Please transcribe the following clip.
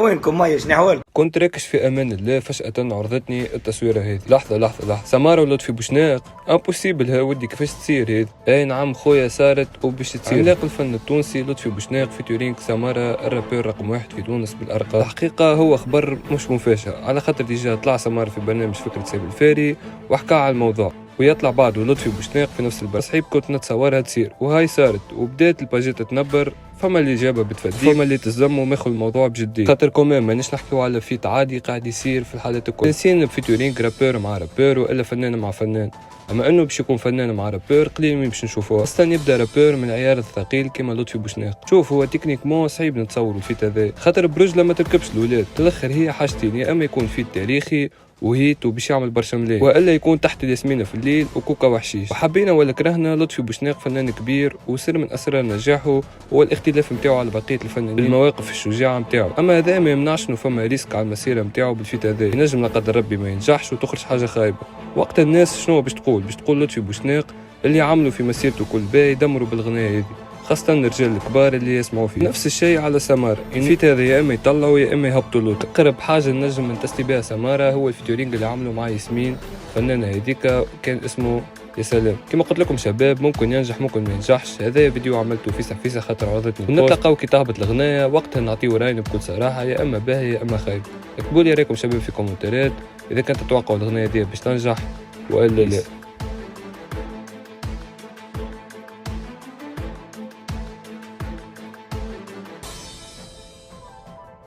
وينكم مايا شنو احوالكم؟ كنت راكش في امان الله، فجأة عرضتني التصويرة هذه. لحظة سمارة ولطفي بوشناق امبوسيبل، ها ودي كيفاش تصير هذه؟ اي نعم خويا صارت وباش تصير. عملاق الفن التونسي لطفي بوشناق فيتورينغ سمارة، الرابور رقم 1 في تونس بالارقام. الحقيقة هو خبر مش مفاجئ، على خاطر ديجا طلع سمارة في برنامج فكرة سيب الفاري وحكى على الموضوع، ويطلع بعده لطفي بوشناق في نفس البرنامج. صحيح كنت نتصورها تصير، وهاي صارت، وبدات الباجات تنبر. فما اللي جابها بتفدي، فما اللي تزم وماخذ الموضوع بجدية، خاطر كمان مانيش نحكيو على فيت عادي قاعد يصير في الحالات الكل. نسين بفيتورينغ رابور مع رابور والا فنان مع فنان، اما انه باش يكون فنان مع رابور قليل مين باش نشوفوه. اصلا يبدا رابور من العيار الثقيل كيما لطفي بوشناق. شوف هو تكنيكمون صعيب نتصوروا الفيت هذا، خاطر برجله ما تركبش الاولاد. الاخر هي حاجتين، يا اما يكون فيت تاريخي وهيت وباش يعمل برشا ملاي، والا يكون تحت الياسمينه في الليل وكوكا وحشيش. وحبينا ولا كرهنا لطفي بوشناق فنان كبير، وسر من اسرار نجاحه هو الاختلاف نتاعو على بقيه الفنانين، المواقف الشجاعه نتاعو. اما هذا ما يمنعش انه فما ريسك على المسيره نتاعو بالفيت هذا، ينجم لا قدر ربي ما ينجحش وتخرج حاجه خايبه. وقت الناس شنو باش تقول لطفي بوشناق اللي عملوا في مسيرته كل باهي يدمروا بالغنايه هذه، خاصة الرجال الكبار اللي يسمعوا فيه. نفس الشيء على سمارة، الفيت هذا يا اما يطلعوا يا اما يهبطوا له. اقرب حاجة نجم نتسلي بها سمارة هو الفيتورينغ اللي عملوا مع ياسمين فنانة هذيك، كان اسمه يا سلام. كما قلت لكم شباب، ممكن ينجح ممكن ما ينجحش، هذا فيديو عملته فيسا خاطر عرضتني. نتلاقاو كي تهبط الغناية، وقتها نعطيو راينا بكل صراحة، يا اما باهي يا اما خايب. اكتبوا لي رايكم شباب في كومنتات، اذا كنت تتوقعوا الغناية دي باش تنجح والا لا.